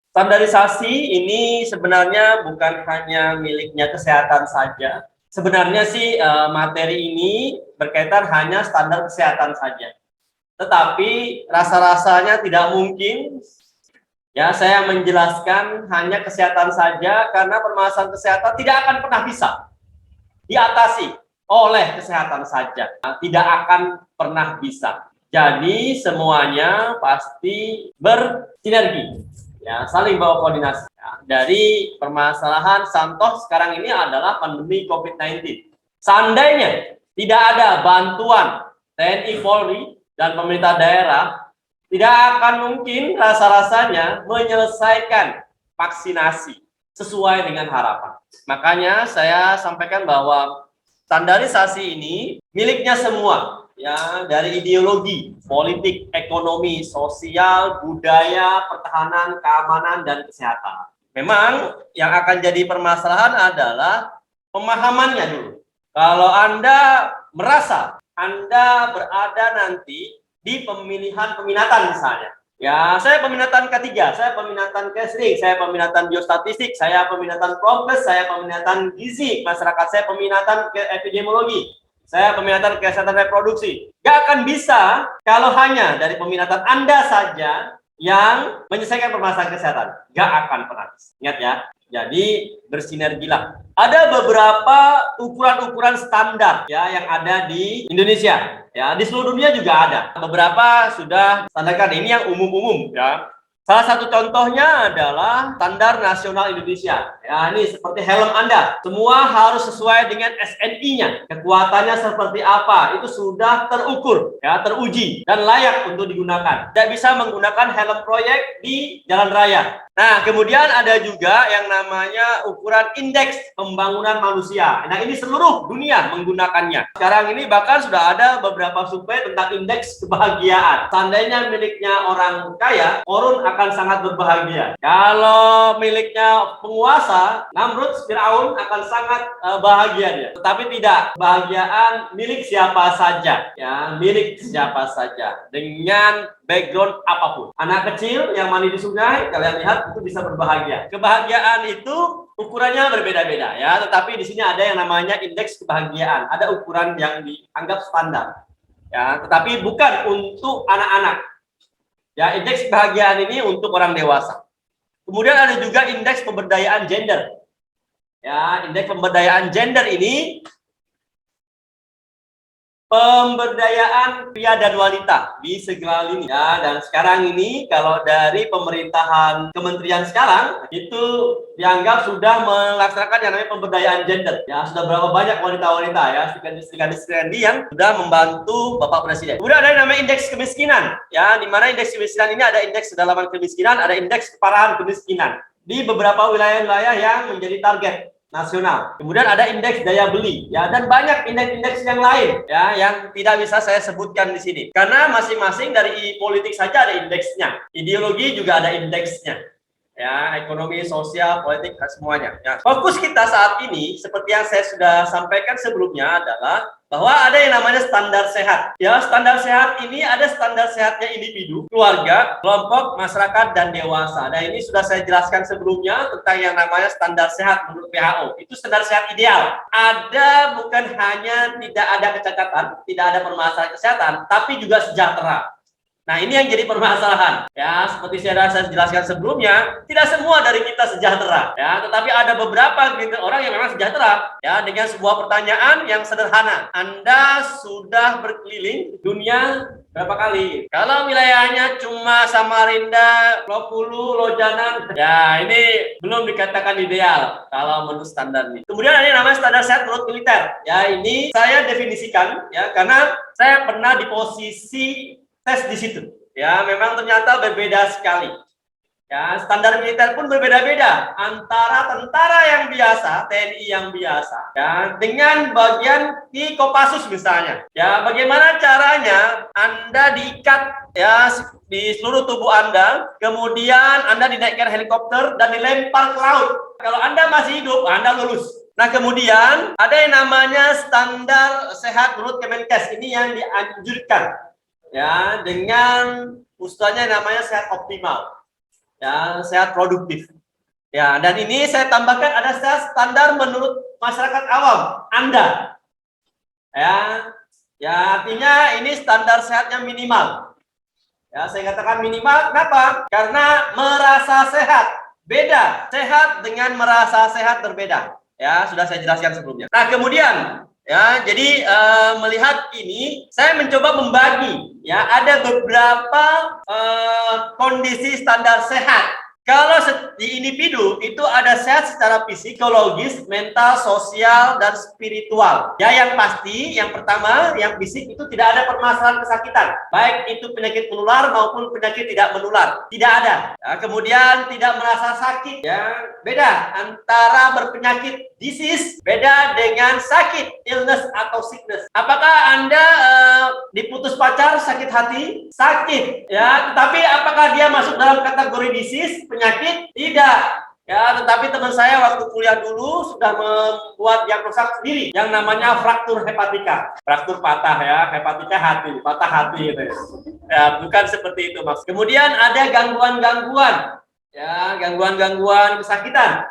Standarisasi ini sebenarnya bukan hanya miliknya kesehatan saja. Sebenarnya sih materi ini berkaitan hanya standar kesehatan saja. Tetapi rasa-rasanya tidak mungkin ya saya menjelaskan hanya kesehatan saja karena permasalahan kesehatan tidak akan pernah bisa diatasi oleh kesehatan saja. Tidak akan pernah bisa. Jadi semuanya pasti bersinergi, ya, saling bawa koordinasi. Ya, dari permasalahan contoh sekarang ini adalah pandemi COVID-19. Seandainya tidak ada bantuan TNI Polri dan pemerintah daerah, tidak akan mungkin rasa-rasanya menyelesaikan vaksinasi sesuai dengan harapan. Makanya saya sampaikan bahwa standarisasi ini miliknya semua, ya, dari ideologi, politik, ekonomi, sosial, budaya, pertahanan, keamanan, dan kesehatan. Memang yang akan jadi permasalahan adalah pemahamannya dulu. Kalau Anda merasa Anda berada nanti di pemilihan peminatan misalnya, ya, saya peminatan ketiga, saya peminatan casting, saya peminatan biostatistik, saya peminatan prokes, saya peminatan gizi masyarakat, saya peminatan epidemiologi, saya peminatan kesehatan reproduksi. Gak akan bisa kalau hanya dari peminatan Anda saja yang menyelesaikan permasalahan kesehatan. Gak akan pernah. Ingat ya, jadi bersinergilah. Ada beberapa ukuran-ukuran standar ya yang ada di Indonesia. Ya, di seluruh dunia juga ada. Beberapa sudah standarkan, ini yang umum-umum ya. Salah satu contohnya adalah standar nasional Indonesia. Ya, ini seperti helm Anda. Semua harus sesuai dengan SNI-nya. Kekuatannya seperti apa? Itu sudah terukur, ya, teruji dan layak untuk digunakan. Tidak bisa menggunakan helm proyek di jalan raya. Nah, kemudian ada juga yang namanya ukuran indeks pembangunan manusia. Nah, ini seluruh dunia menggunakannya. Sekarang ini bahkan sudah ada beberapa survei tentang indeks kebahagiaan. Seandainya miliknya orang kaya, korun akan sangat berbahagia. Kalau miliknya penguasa, Namrud, Firaun akan sangat bahagia dia. Tetapi tidak, kebahagiaan milik siapa saja, ya, milik siapa saja dengan background apapun. Anak kecil yang mandi di sungai, kalian lihat itu bisa berbahagia. Kebahagiaan itu ukurannya berbeda-beda ya, tetapi di sini ada yang namanya indeks kebahagiaan. Ada ukuran yang dianggap standar. Ya, tetapi bukan untuk anak-anak. Ya, indeks kebahagiaan ini untuk orang dewasa. Kemudian ada juga indeks pemberdayaan gender. Ya, indeks pemberdayaan gender ini pemberdayaan pria dan wanita di segala lini ya. Dan sekarang ini kalau dari pemerintahan kementerian sekarang itu dianggap sudah melaksanakan yang namanya pemberdayaan gender ya. Sudah berapa banyak wanita-wanita ya, istri-istri yang sudah membantu Bapak Presiden. Kemudian ada yang namanya indeks kemiskinan ya, di mana indeks kemiskinan ini ada indeks kedalaman kemiskinan, ada indeks keparahan kemiskinan di beberapa wilayah-wilayah yang menjadi target nasional. Kemudian ada indeks daya beli ya, dan banyak indeks-indeks yang lain ya yang tidak bisa saya sebutkan di sini karena masing-masing dari politik saja ada indeksnya, ideologi juga ada indeksnya ya, ekonomi, sosial, politik, semuanya ya. Fokus kita saat ini seperti yang saya sudah sampaikan sebelumnya adalah bahwa ada yang namanya standar sehat. Ya, standar sehat ini ada standar sehatnya individu, keluarga, kelompok, masyarakat, dan dewasa. Nah, ini sudah saya jelaskan sebelumnya tentang yang namanya standar sehat menurut WHO. Itu standar sehat ideal. Ada bukan hanya tidak ada kecacatan, tidak ada permasalahan kesehatan, tapi juga sejahtera. Nah, ini yang jadi permasalahan. Ya, seperti saya jelaskan sebelumnya, tidak semua dari kita sejahtera. Ya, tetapi ada beberapa orang yang memang sejahtera. Ya, dengan sebuah pertanyaan yang sederhana. Anda sudah berkeliling dunia berapa kali? Kalau wilayahnya cuma Samarinda, Lokulu, Lojanan, ya ini belum dikatakan ideal kalau menurut standar ini. Kemudian ada yang namanya standar sehat menurut militer. Ya, ini saya definisikan ya karena saya pernah di posisi tes di situ. Ya, memang ternyata berbeda sekali. Ya, standar militer pun berbeda-beda antara tentara yang biasa, TNI yang biasa, ya, dengan bagian di Kopassus misalnya. Ya, bagaimana caranya Anda diikat ya di seluruh tubuh Anda, kemudian Anda dinaikkan helikopter dan dilempar ke laut. Kalau Anda masih hidup, Anda lulus. Nah, kemudian ada yang namanya standar sehat menurut Kemenkes, ini yang dianjurkan. Ya, dengan usahanya namanya sehat optimal. ya, sehat produktif. Ya, dan ini saya tambahkan ada standar menurut masyarakat awam, Anda. Ya, artinya ini standar sehatnya minimal. Ya, saya katakan minimal, kenapa? Karena merasa sehat, beda. Sehat dengan merasa sehat berbeda. Ya, sudah saya jelaskan sebelumnya. Nah, kemudian, ya, jadi melihat ini, saya mencoba membagi, ya, ada beberapa kondisi standar sehat. Kalau di individu itu ada sehat secara psikologis, mental, sosial, dan spiritual. Ya, yang pasti, yang pertama, yang fisik itu tidak ada permasalahan kesakitan. Baik itu penyakit menular maupun penyakit tidak menular. Tidak ada. Ya, kemudian tidak merasa sakit. Ya, beda antara berpenyakit disease, beda dengan sakit, illness atau sickness. Apakah Anda diputus pacar sakit hati? Sakit. Ya, tetapi apakah dia masuk dalam kategori disease, penyakit? Tidak. Ya, tetapi teman saya waktu kuliah dulu sudah membuat diagnosa sendiri yang namanya fraktur hepatika. Fraktur patah, ya, hepatika hati, patah hati gitu ya. Ya, bukan seperti itu Mas. Kemudian ada gangguan-gangguan. Ya, gangguan-gangguan kesakitan.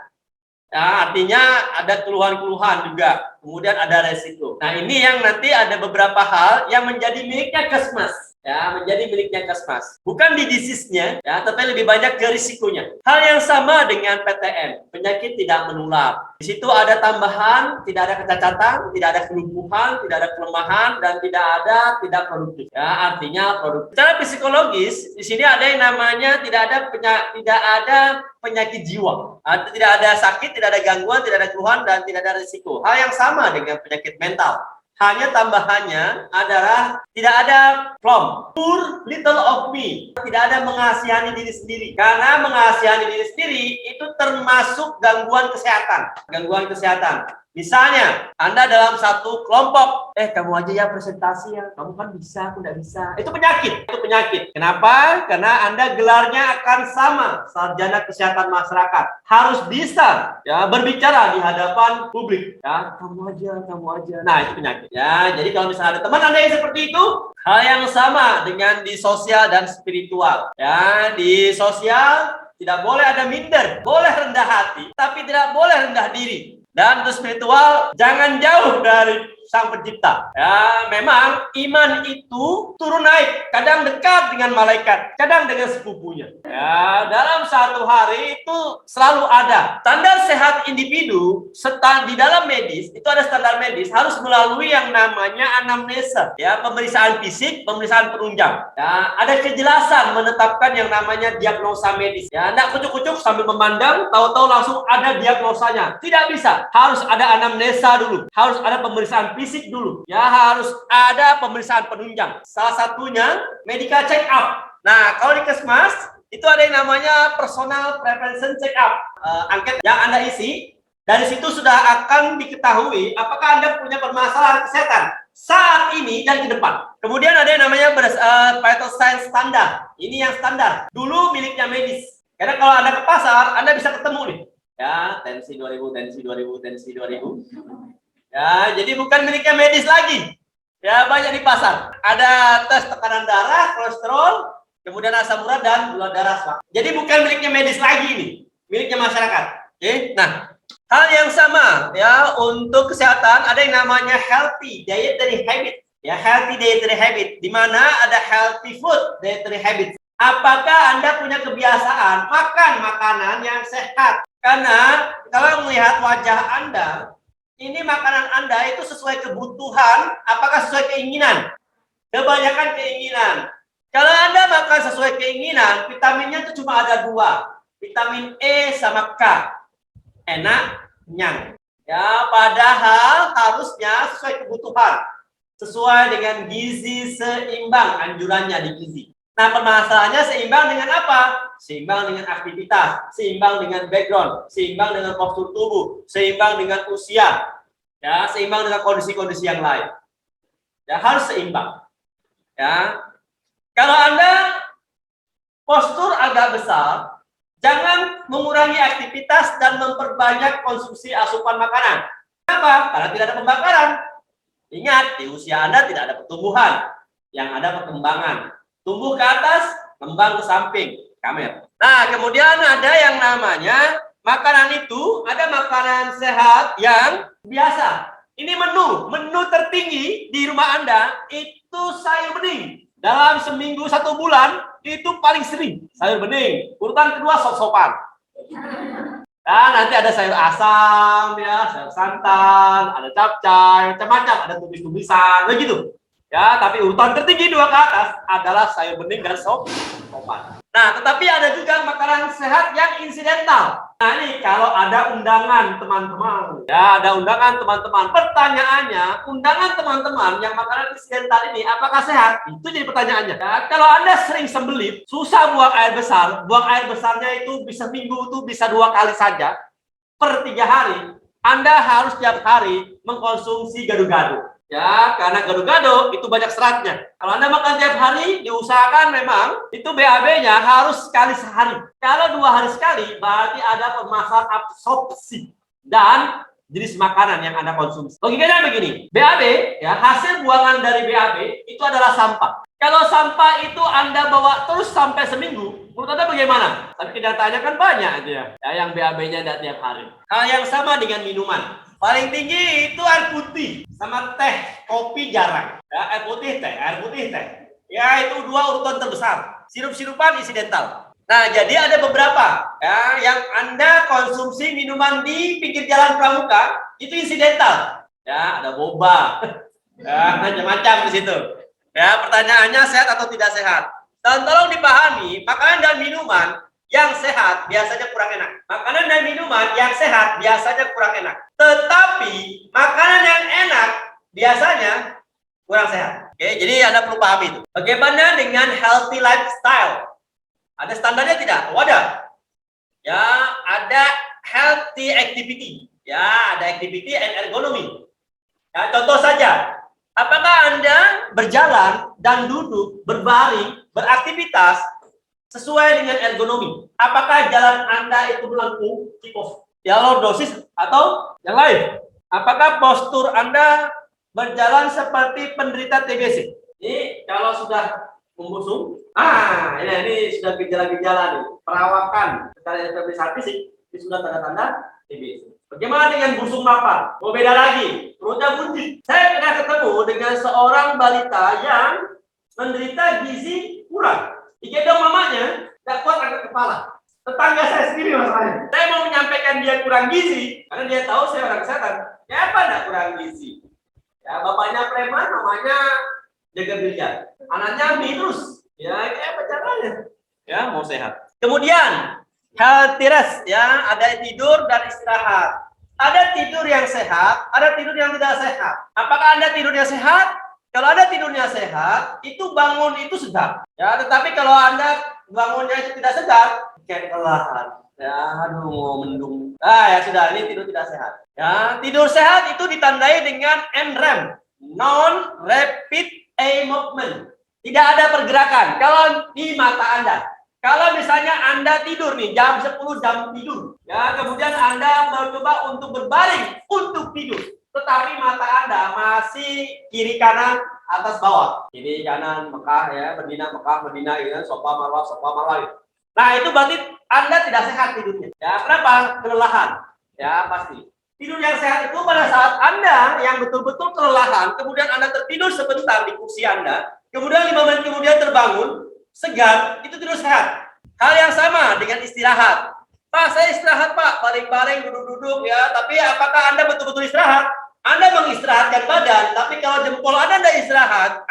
Ya, artinya ada keluhan-keluhan juga. Kemudian ada resiko. Nah, ini yang nanti ada beberapa hal yang menjadi miliknya Kesmas. Ya, menjadi miliknya Kesmas. Bukan di disease-nya, ya, tapi lebih banyak ke risikonya. Hal yang sama dengan PTM, penyakit tidak menular. Di situ ada tambahan, tidak ada kecacatan, tidak ada kelumpuhan, tidak ada kelemahan, dan tidak produktif. Ya, artinya produktif. Secara psikologis, di sini ada yang namanya tidak ada penyakit jiwa. Tidak ada sakit, tidak ada gangguan, tidak ada keluhan, dan tidak ada risiko. Hal yang sama dengan penyakit mental. Hanya tambahannya adalah tidak ada from poor little of me. Tidak ada mengasihani diri sendiri. Karena mengasihani diri sendiri itu termasuk gangguan kesehatan. Gangguan kesehatan. Misalnya, Anda dalam satu kelompok, kamu aja ya presentasi ya, kamu kan bisa, aku tidak bisa. Itu penyakit. Kenapa? Karena Anda gelarnya akan sama, sarjana kesehatan masyarakat. Harus bisa ya berbicara di hadapan publik. Ya, kamu aja. Nah, itu penyakit. Ya, jadi kalau misalnya ada teman Anda yang seperti itu, hal yang sama dengan di sosial dan spiritual. Ya, di sosial tidak boleh ada minder, boleh rendah hati, tapi tidak boleh rendah diri. Dan untuk spiritual, jangan jauh dari Sang Pencipta. Ya, memang iman itu turun naik, kadang dekat dengan malaikat, kadang dengan sepupunya. Ya, dalam satu hari itu selalu ada. Standar sehat individu di dalam medis itu ada standar medis harus melalui yang namanya anamnesa, ya, pemeriksaan fisik, pemeriksaan penunjang. Ya, ada kejelasan menetapkan yang namanya diagnosa medis. Ya, enggak kucuk-kucuk sambil memandang, tahu-tahu langsung ada diagnosanya. Tidak bisa. Harus ada anamnesa dulu, harus ada pemeriksaan fisik dulu, ya, harus ada pemeriksaan penunjang. Salah satunya medical check up. Nah, kalau di Kesmas itu ada yang namanya personal prevention check up. Angket yang Anda isi, dari situ sudah akan diketahui apakah Anda punya permasalahan kesehatan saat ini dan ke depan. Kemudian ada yang namanya vital sign standar. Ini yang standar. Dulu miliknya medis. Karena kalau Anda ke pasar, Anda bisa ketemu nih. Ya, tensi 2000. Ya, jadi bukan miliknya medis lagi. Ya, banyak di pasar. Ada tes tekanan darah, kolesterol, kemudian asam urat dan gula darah. Jadi bukan miliknya medis lagi ini, miliknya masyarakat. Oke, nah, hal yang sama ya untuk kesehatan ada yang namanya healthy dietary habit. Ya, healthy dietary habit, di mana ada healthy food dietary habit. Apakah Anda punya kebiasaan makan makanan yang sehat? Karena kalau melihat wajah Anda, ini makanan Anda itu sesuai kebutuhan, apakah sesuai keinginan? Kebanyakan keinginan. Kalau Anda makan sesuai keinginan, vitaminnya itu cuma ada 2. Vitamin E sama K. Enak, kenyang. Ya, padahal harusnya sesuai kebutuhan. Sesuai dengan gizi seimbang anjurannya di gizi. Nah, permasalahannya seimbang dengan apa? Seimbang dengan aktivitas, seimbang dengan background, seimbang dengan postur tubuh, seimbang dengan usia, ya, seimbang dengan kondisi-kondisi yang lain. Ya, harus seimbang. Ya, kalau Anda postur agak besar, jangan mengurangi aktivitas dan memperbanyak konsumsi asupan makanan. Kenapa? Karena tidak ada pembakaran. Ingat, di usia Anda tidak ada pertumbuhan, yang ada perkembangan. Tumbuh ke atas, kembang ke samping, kamera. Nah, kemudian ada yang namanya makanan itu, ada makanan sehat yang biasa. Ini menu tertinggi di rumah Anda itu sayur bening. Dalam seminggu 1 bulan itu paling sering sayur bening. Urutan kedua sop-sopan. Nah, nanti ada sayur asam, ya, sayur santan, ada capcay, macam-macam, ada tumis-tumisan, begitu. Ya, tapi urutan tertinggi 2 ke atas adalah sayur bening dan sopan. Nah, tetapi ada juga makanan sehat yang insidental. Nah, ini kalau ada undangan teman-teman, ya, ada undangan teman-teman. Pertanyaannya, undangan teman-teman yang makanan insidental ini apakah sehat? Itu jadi pertanyaannya. Ya, kalau Anda sering sembelit, susah buang air besar, buang air besarnya itu bisa minggu itu bisa 2 kali saja per 3 hari. Anda harus tiap hari mengkonsumsi gado-gado. Ya, karena gado-gado itu banyak seratnya. Kalau Anda makan tiap hari, diusahakan memang itu BAB-nya harus sekali sehari. Kalau 2 hari sekali, berarti ada permasalahan absorpsi dan jenis makanan yang Anda konsumsi. Logikanya begini, BAB, ya, hasil buangan dari BAB itu adalah sampah. Kalau sampah itu Anda bawa terus sampai seminggu, menurut Anda bagaimana? Tapi kenyataannya kan banyak aja, ya, yang BAB-nya tidak tiap hari. Hal yang sama dengan minuman. Paling tinggi itu air putih sama teh, kopi jarang. Ya, air putih teh. Ya, itu 2 urutan terbesar. Sirup-sirupan insidental. Nah, jadi ada beberapa ya yang Anda konsumsi minuman di pinggir jalan pramuka itu insidental. Ya, ada boba. Ya, macam-macam di situ. Ya, pertanyaannya sehat atau tidak sehat? Dan tolong dipahami, makanan dan minuman yang sehat biasanya kurang enak. Makanan dan minuman yang sehat biasanya kurang enak. Tetapi makanan yang enak biasanya kurang sehat. Oke, jadi Anda perlu pahami itu. Bagaimana dengan healthy lifestyle? Ada standarnya tidak? Oh, ada. Ya, ada healthy activity. Ya, ada activity and ergonomy. Ya, contoh saja. Apakah Anda berjalan dan duduk, berbaring, beraktivitas sesuai dengan ergonomi? Apakah jalan Anda itu melengkung, kikos, lordosis atau yang lain? Apakah postur Anda berjalan seperti penderita TBC? Ini kalau sudah membusung, ini sudah gejala-gejala nih, perawakan secara eksternal fisik, ini sudah tanda-tanda TBC. Bagaimana dengan busung mapan? Mau beda lagi, perutnya buncit. Saya pernah ketemu dengan seorang balita yang menderita gizi kurang. Digendong mamanya, tidak kuat angkat kepala. Tetangga saya sendiri masalahnya. Saya mau menyampaikan dia kurang gizi, karena dia tahu saya orang kesehatan. Kenapa tidak kurang gizi? Ya, bapaknya preman, namanya jaga biliar. Anaknya minus. Ya, kayak apa caranya? Ya, mau sehat. Kemudian, healthy rest, ya, ada tidur dan istirahat. Ada tidur yang sehat, ada tidur yang tidak sehat. Apakah Anda tidurnya sehat? Kalau Anda tidurnya sehat, itu bangun itu segar. Ya, tetapi kalau Anda bangunnya itu tidak segar, kayak kelelahan. Ya, aduh, mau mendung. Ya sudah, ini tidur tidak sehat. Ya, tidur sehat itu ditandai dengan NREM, non rapid eye movement. Tidak ada pergerakan kalau di mata Anda. Kalau misalnya Anda tidur nih jam 10 jam tidur, ya, kemudian Anda mencoba untuk berbaring untuk tidur, tetapi mata Anda masih kiri kanan atas bawah, kiri kanan Mekah, ya, Medina, ya, sofa marwah. Nah, itu berarti Anda tidak sehat tidurnya. Ya, kenapa? Kelelahan. Ya, pasti. Tidur yang sehat itu pada saat Anda yang betul-betul kelelahan, kemudian Anda tertidur sebentar di kursi Anda, kemudian 5 menit kemudian terbangun, segar, itu tidur sehat. Hal yang sama dengan istirahat. Pak, saya istirahat, Pak, baring-baring, duduk-duduk, ya. Tapi apakah Anda betul-betul istirahat? Anda mengistirahatkan badan, tapi kalau jempol Anda tidak istirahat,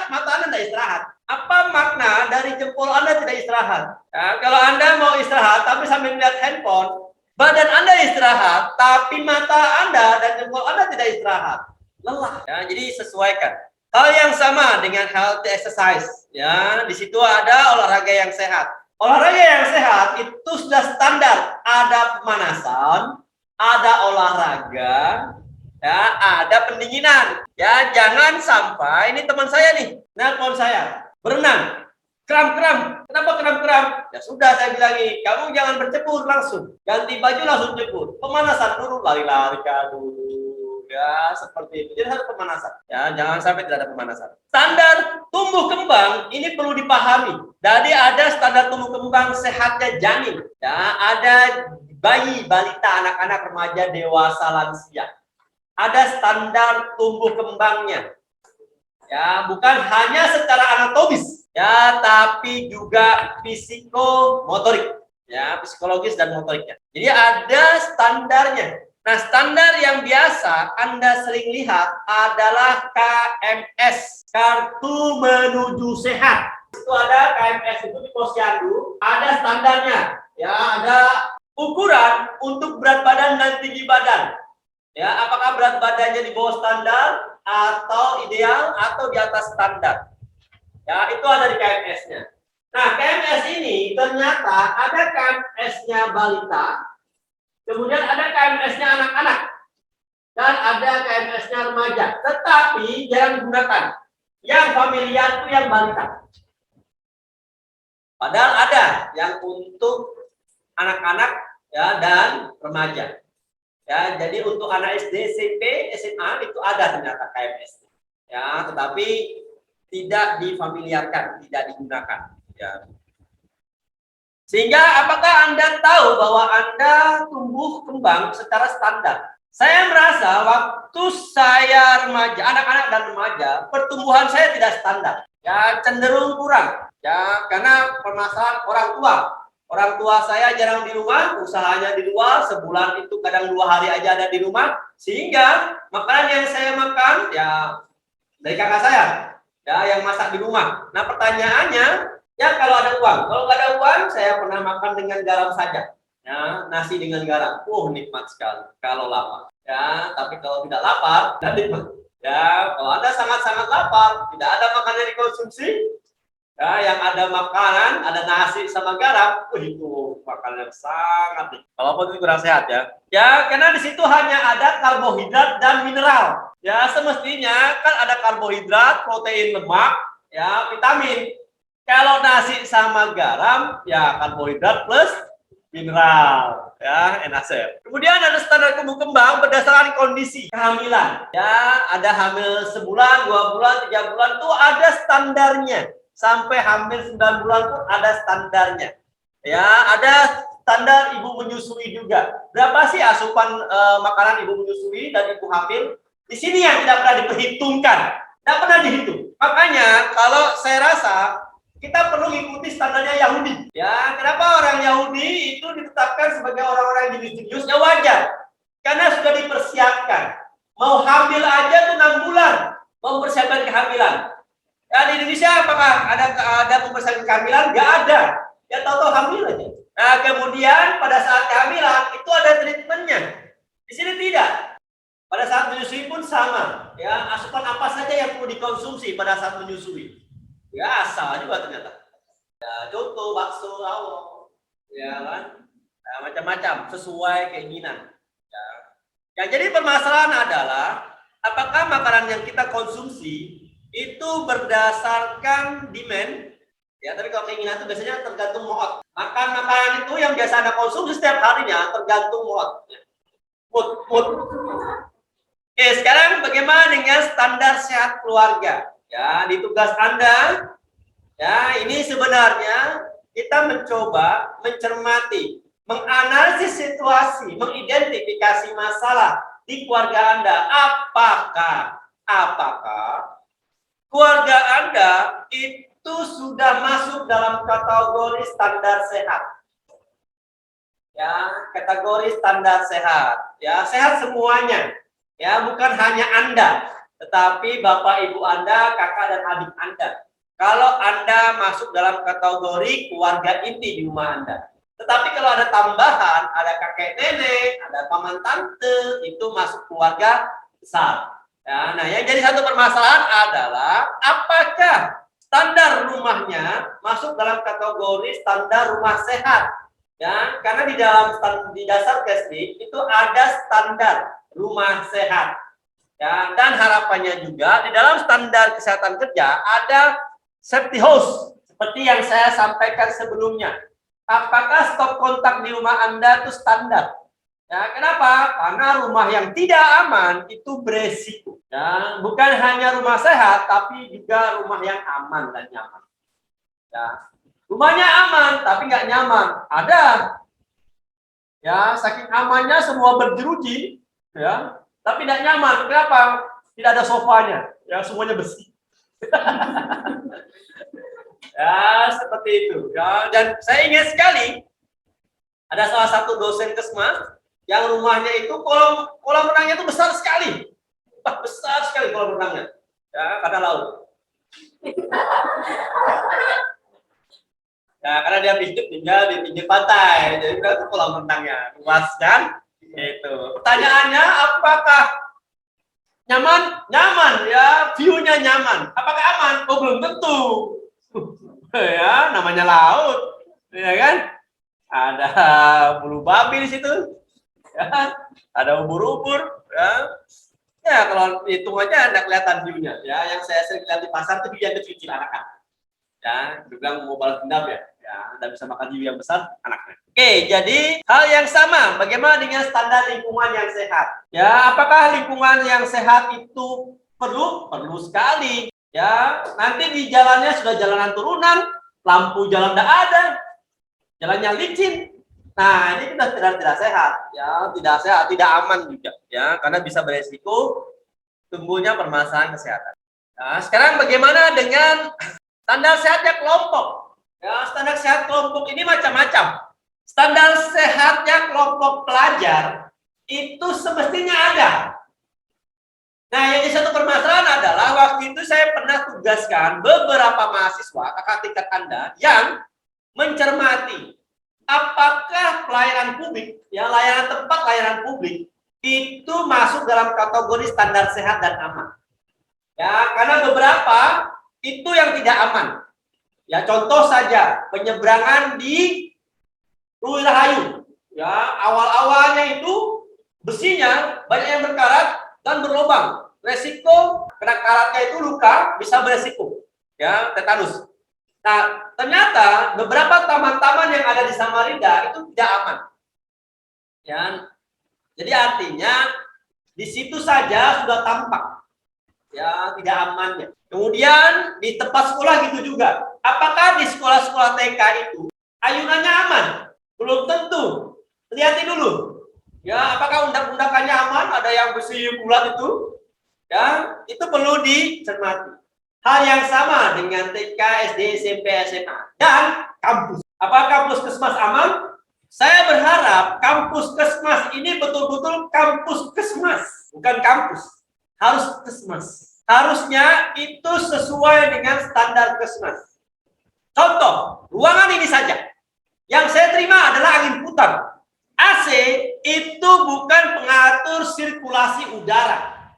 mata Anda tidak istirahat. Apa makna dari jempol Anda tidak istirahat? Ya, kalau Anda mau istirahat, tapi sambil melihat handphone, badan Anda istirahat, tapi mata Anda dan jempol Anda tidak istirahat. Lelah. Ya, jadi sesuaikan. Hal yang sama dengan healthy exercise, ya, di situ ada olahraga yang sehat. Olahraga yang sehat itu sudah standar, ada pemanasan, ada olahraga, ya, ada pendinginan. Ya, jangan sampai ini teman saya nih, nelpon saya, berenang, kram. Kenapa kram? Ya sudah, saya bilang, kamu jangan bercebur langsung, ganti baju langsung cebur. Pemanasan dulu, lari-lari dulu. Ya, seperti itu. Jadi harus pemanasan. Ya, jangan sampai tidak ada pemanasan. Standar tumbuh kembang ini perlu dipahami. Jadi ada standar tumbuh kembang sehatnya janin. Ya, ada bayi, balita, anak-anak, remaja, dewasa, lansia. Ada standar tumbuh kembangnya. Ya, bukan hanya secara anatomis, ya, tapi juga psikomotorik, ya, psikologis dan motoriknya. Jadi ada standarnya. Nah, standar yang biasa Anda sering lihat adalah KMS, kartu menuju sehat. Itu ada KMS itu di posyandu, ada standarnya, ya, ada ukuran untuk berat badan dan tinggi badan. Ya, apakah berat badannya di bawah standar atau ideal atau di atas standar? Ya, itu ada di KMS-nya. Nah, KMS ini ternyata ada KMS-nya balita, kemudian ada KMS-nya anak-anak, dan ada KMS-nya remaja. Tetapi jarang digunakan. Yang familiar itu yang balita. Padahal ada yang untuk anak-anak, ya, dan remaja. Ya, jadi untuk anak SD, SMP, SMA itu ada ternyata KMS. Ya, tetapi tidak difamiliarkan, tidak digunakan. Ya. Sehingga apakah Anda tahu bahwa Anda tumbuh kembang secara standar? Saya merasa waktu saya remaja, anak-anak dan remaja, pertumbuhan saya tidak standar. Ya, cenderung kurang. Ya, karena permasalahan orang tua. Orang tua saya jarang di rumah, usahanya di luar, sebulan itu kadang 2 hari aja ada di rumah, sehingga makanan yang saya makan ya dari kakak saya, ya, yang masak di rumah. Nah, pertanyaannya, ya, kalau ada uang, kalau nggak ada uang, saya pernah makan dengan garam saja, ya, nasi dengan garam, nikmat sekali kalau lapar, ya, tapi kalau tidak lapar, tidak nikmat. Ya, kalau Anda sangat-sangat lapar, tidak ada makanan yang dikonsumsi, ya, yang ada makanan, ada nasi sama garam, itu makanan yang sangat nih. Walaupun itu kurang sehat, ya. Ya, karena di situ hanya ada karbohidrat dan mineral. Ya, semestinya kan ada karbohidrat, protein, lemak, ya, vitamin. Kalau nasi sama garam, ya karbohidrat plus mineral, ya, NaCl. Kemudian ada standar tumbuh kembang berdasarkan kondisi kehamilan. Ya, ada hamil sebulan, 2 bulan, 3 bulan, tuh ada standarnya. Sampai hamil 9 bulan pun ada standarnya. Ya, ada standar ibu menyusui juga. Berapa sih asupan makanan ibu menyusui dan ibu hamil? Di sini yang tidak pernah diperhitungkan, tidak pernah dihitung. Makanya kalau saya rasa kita perlu mengikuti standarnya Yahudi. Ya, kenapa orang Yahudi itu ditetapkan sebagai orang-orang jenius? Ya wajar, karena sudah dipersiapkan. Mau hamil aja tuh 6 bulan, mau mempersiapkan kehamilan. Ya, di Indonesia apakah ada pemeriksaan kehamilan? Nggak ada. Ya, tahu-tahu hamil aja. Nah, kemudian pada saat kehamilan itu ada treatmentnya. Di sini tidak. Pada saat menyusui pun sama. Ya, asupan apa saja yang perlu dikonsumsi pada saat menyusui. Ya, salah juga ternyata. Ya, contoh bakso, rawon, ya kan, ya, macam-macam sesuai keinginan. Ya. Ya, jadi permasalahan adalah apakah makanan yang kita konsumsi itu berdasarkan demand, ya, tapi kalau keinginan itu biasanya tergantung mood. Makan makanan itu yang biasa Anda konsumsi setiap harinya tergantung mood. Mood. Oke, sekarang bagaimana dengan standar sehat keluarga? Ya, di tugas Anda, ya, ini sebenarnya kita mencoba mencermati, menganalisis situasi, mengidentifikasi masalah di keluarga Anda. Apakah keluarga Anda itu sudah masuk dalam kategori standar sehat? Ya, kategori standar sehat. Ya, sehat semuanya. Ya, bukan hanya Anda, tetapi Bapak Ibu Anda, kakak dan adik Anda. Kalau Anda masuk dalam kategori keluarga inti di rumah Anda. Tetapi kalau ada tambahan, ada kakek nenek, ada paman tante, itu masuk keluarga besar. Ya, nah, yang jadi satu permasalahan adalah apakah standar rumahnya masuk dalam kategori standar rumah sehat? Ya, karena di dasar Kesdik itu ada standar rumah sehat. Ya, dan harapannya juga di dalam standar kesehatan kerja ada safety house seperti yang saya sampaikan sebelumnya. Apakah stop kontak di rumah Anda itu standar? Ya, kenapa? Karena rumah yang tidak aman itu beresiko. Ya, bukan hanya rumah sehat, tapi juga rumah yang aman dan nyaman. Ya, rumahnya aman, tapi nggak nyaman. Ada. Ya, saking amannya semua berjeruji, ya, tapi tidak nyaman. Kenapa? Tidak ada sofanya. Ya, semuanya besi. Ya, seperti itu. Ya, dan saya ingat sekali ada salah satu dosen kesmas yang rumahnya itu kolam renangnya itu besar sekali. Besar sekali kolam renangnya. Ya, karena laut. Ya, karena dia tinggal di pinggir pantai, jadi itu kolam renangnya luas kan? Itu. Pertanyaannya, apakah nyaman? Nyaman ya, view-nya nyaman. Apakah aman? Oh, belum tentu. Ya, namanya laut, ya kan? Ada bulu babi di situ, ya. Ada ubur-ubur, ya. Ya, kalau hitung aja Anda kelihatan view-nya. Ya, yang saya sering lihat di pasar itu view yang kecil anak-anak. Ya, bilang mau balas dendam ya. Ya, Anda bisa makan view yang besar anaknya. Oke, jadi hal yang sama. Bagaimana dengan standar lingkungan yang sehat? Ya, apakah lingkungan yang sehat itu perlu? Perlu sekali. Ya, nanti di jalannya sudah jalanan turunan, lampu jalan tidak ada, jalannya licin. Nah, ini sudah tidak sehat, ya, tidak sehat, tidak aman juga, ya, karena bisa beresiko tumbuhnya permasalahan kesehatan. Nah, sekarang bagaimana dengan standar sehatnya kelompok? Ya, standar sehat kelompok ini macam-macam. Standar sehatnya kelompok pelajar itu semestinya ada. Nah, yang jadi satu permasalahan adalah waktu itu saya pernah tugaskan beberapa mahasiswa kakak tingkat Anda yang mencermati apakah pelayanan publik, ya layanan tempat layanan publik itu masuk dalam kategori standar sehat dan aman. Ya, karena beberapa itu yang tidak aman. Ya, contoh saja penyeberangan di Lui Rahayu. Ya, awal-awalnya itu besinya banyak yang berkarat dan berlubang. Resiko kena karatnya itu luka bisa beresiko, ya, tetanus. Nah, ternyata beberapa taman-taman yang ada di Samarinda itu tidak aman. Ya, jadi artinya di situ saja sudah tampak, ya, tidak amannya. Kemudian di tempat sekolah gitu juga. Apakah di sekolah-sekolah TK itu ayunannya aman? Belum tentu. Lihat dulu. Ya, apakah undak-undakannya aman? Ada yang besi bulat itu? Ya, itu perlu dicermati. Hal yang sama dengan TK, SD, SMP, SMA, dan kampus. Apakah kampus Kesmas aman? Saya berharap kampus Kesmas ini betul-betul kampus Kesmas, bukan kampus. Harus Kesmas. Harusnya itu sesuai dengan standar Kesmas. Contoh, ruangan ini saja. Yang saya terima adalah angin putar. AC itu bukan pengatur sirkulasi udara.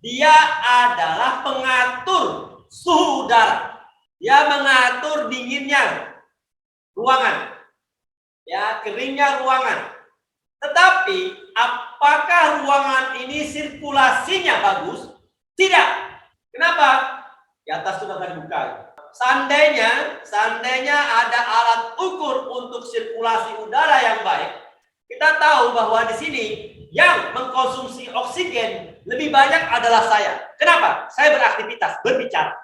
Dia adalah pengatur suhu udara. Dia mengatur dinginnya ruangan, ya, keringnya ruangan. Tetapi apakah ruangan ini sirkulasinya bagus? Tidak. Kenapa? Di atas sudah terbuka. Seandainya ada alat ukur untuk sirkulasi udara yang baik, kita tahu bahwa di sini yang mengkonsumsi oksigen lebih banyak adalah saya. Kenapa? Saya beraktivitas, berbicara.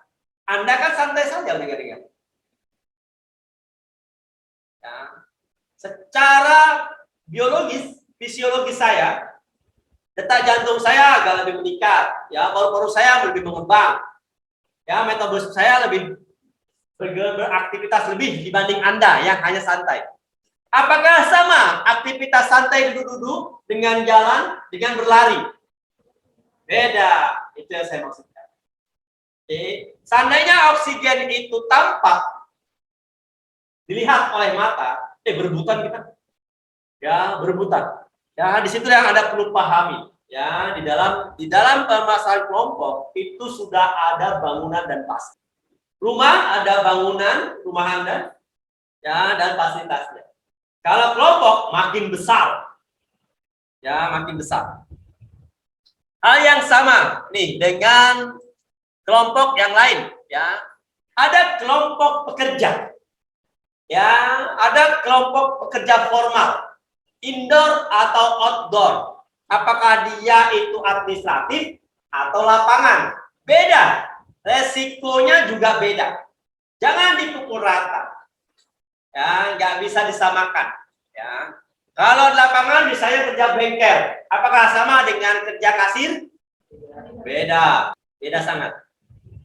Anda kan santai saja dengar-dengar. Ya. Secara biologis, fisiologis saya, detak jantung saya agak lebih meningkat, ya, paru-paru saya lebih mengembang, ya, metabolisme saya lebih beraktivitas lebih dibanding Anda yang hanya santai. Apakah sama aktivitas santai duduk-duduk dengan jalan, dengan berlari? Beda, itu yang saya maksudkan. Oke. Seandainya oksigen itu tampak dilihat oleh mata, berebutan kita. Ya, berebutan. Ya, di situ yang Anda perlu pahami. Ya, di dalam permasalahan kelompok itu sudah ada bangunan dan fasilitas. Rumah ada bangunan, rumah Anda, ya, dan fasilitasnya. Kalau kelompok makin besar, ya, makin besar. Hal yang sama nih dengan kelompok yang lain, ya. Ada kelompok pekerja, ya, ada kelompok pekerja formal, Indoor atau outdoor? Apakah dia itu administratif atau lapangan? Beda. Resikonya juga beda. Jangan dipukul rata. Ya, nggak bisa disamakan. Ya. Kalau di lapangan misalnya kerja bengkel, apakah sama dengan kerja kasir? Beda. Beda sangat.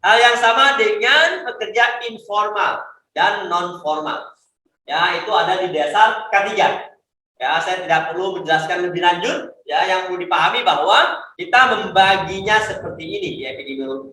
Hal yang sama dengan pekerja informal dan non formal. Ya, itu ada di dasar K3. Ya, saya tidak perlu menjelaskan lebih lanjut. Ya, yang perlu dipahami bahwa kita membaginya seperti ini ya,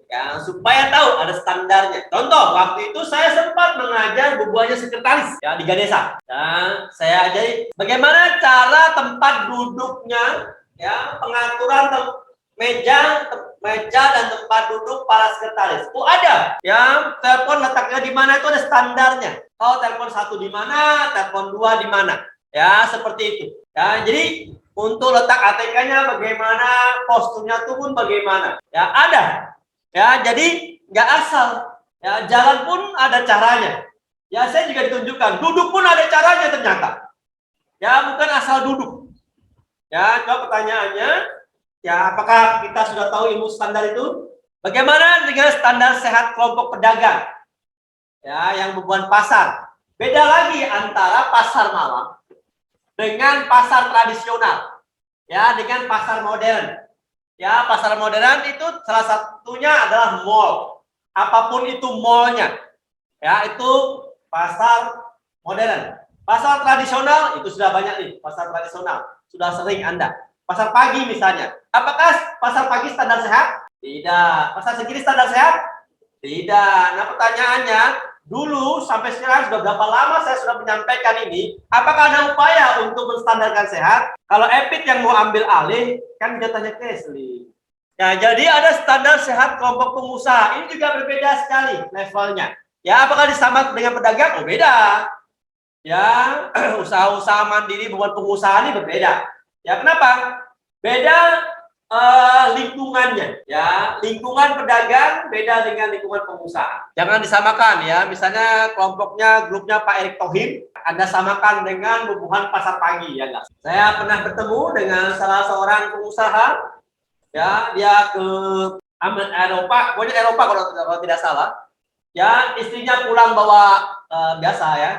ya, supaya tahu ada standarnya. Contoh, waktu itu saya sempat mengajar bubuannya sekretaris ya di Ganesha. Dan saya ajari bagaimana cara tempat duduknya, ya, pengaturan meja dan tempat duduk para sekretaris. Oh, ada. Ya, telepon letaknya di mana itu ada standarnya. Kalau telepon satu di mana, telepon dua di mana. Ya, seperti itu. Ya, jadi untuk letak ATK-nya bagaimana, posturnya itu pun bagaimana. Ya, ada. Ya, jadi nggak asal. Ya, jalan pun ada caranya. Ya, saya juga ditunjukkan. Duduk pun ada caranya ternyata. Ya, bukan asal duduk. Ya, coba pertanyaannya, ya, apakah kita sudah tahu ilmu standar itu? Bagaimana dengan standar sehat kelompok pedagang? Ya, yang beban pasar. Beda lagi antara pasar malam dengan pasar tradisional, ya, dengan pasar modern. Ya, pasar modern itu salah satunya adalah mall. Apapun itu mallnya, ya, itu pasar modern. Pasar tradisional itu sudah banyak nih, pasar tradisional sudah sering Anda. Pasar pagi misalnya, apakah pasar pagi standar sehat? Tidak. Pasar segini standar sehat? Tidak. Nah, pertanyaannya, dulu sampai sekarang sudah berapa lama saya sudah menyampaikan ini, apakah ada upaya untuk menstandarkan sehat? Kalau EPIT yang mau ambil alih, kan jatahnya Kesli. Nah, jadi ada standar sehat kelompok pengusaha. Ini juga berbeda sekali levelnya. Ya, apakah disamakan dengan pedagang? Oh, beda. Ya, usaha-usaha mandiri buat pengusaha ini berbeda. Ya, kenapa? Beda lingkungannya, ya, lingkungan pedagang beda dengan lingkungan pengusaha. Jangan disamakan ya, misalnya kelompoknya, grupnya Pak Erick Thohir, Anda samakan dengan bubuhan pasar pagi, ya enggak? Saya pernah bertemu dengan salah seorang pengusaha, ya, dia ke Eropa, pokoknya Eropa kalau tidak salah, ya, istrinya pulang bawa biasa ya,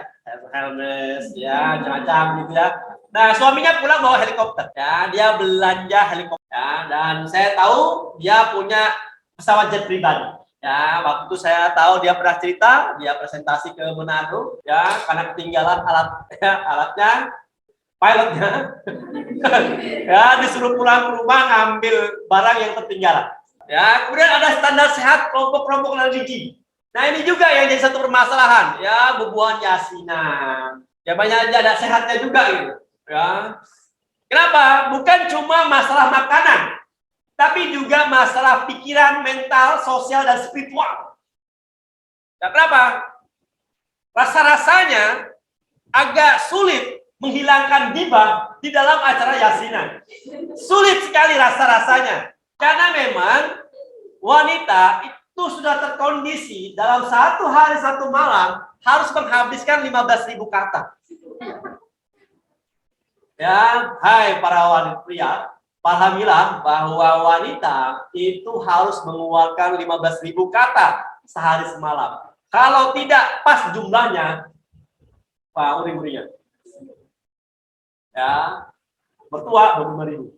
helmet, ya, macam gitu ya. Nah, suaminya pulang bawa helikopter, ya, dia belanja helikopter, ya, dan saya tahu dia punya pesawat jet pribadi. Ya, waktu itu saya tahu dia pernah cerita, dia presentasi ke Manado, ya, karena ketinggalan alatnya, pilotnya, ya, disuruh pulang ke rumah ngambil barang yang tertinggalan. Ya, kemudian ada standar sehat kelompok-kelompok religi. Nah, ini juga yang jadi satu permasalahan, ya, bubuhan yasinan. Ya, banyak ada sehatnya juga gitu. Ya. Kenapa? Bukan cuma masalah makanan, tapi juga masalah pikiran, mental, sosial, dan spiritual. Ya, kenapa? Rasa-rasanya agak sulit menghilangkan gibah di dalam acara yasinan. Sulit sekali rasa-rasanya. Karena memang wanita itu sudah terkondisi dalam satu hari satu malam harus menghabiskan 15.000 kata. Ya, hai para wanita pria, pahamilah bahwa wanita itu harus mengeluarkan 15.000 kata sehari semalam. Kalau tidak pas jumlahnya, Pak uri-urinya. Ya, bertua 25.000.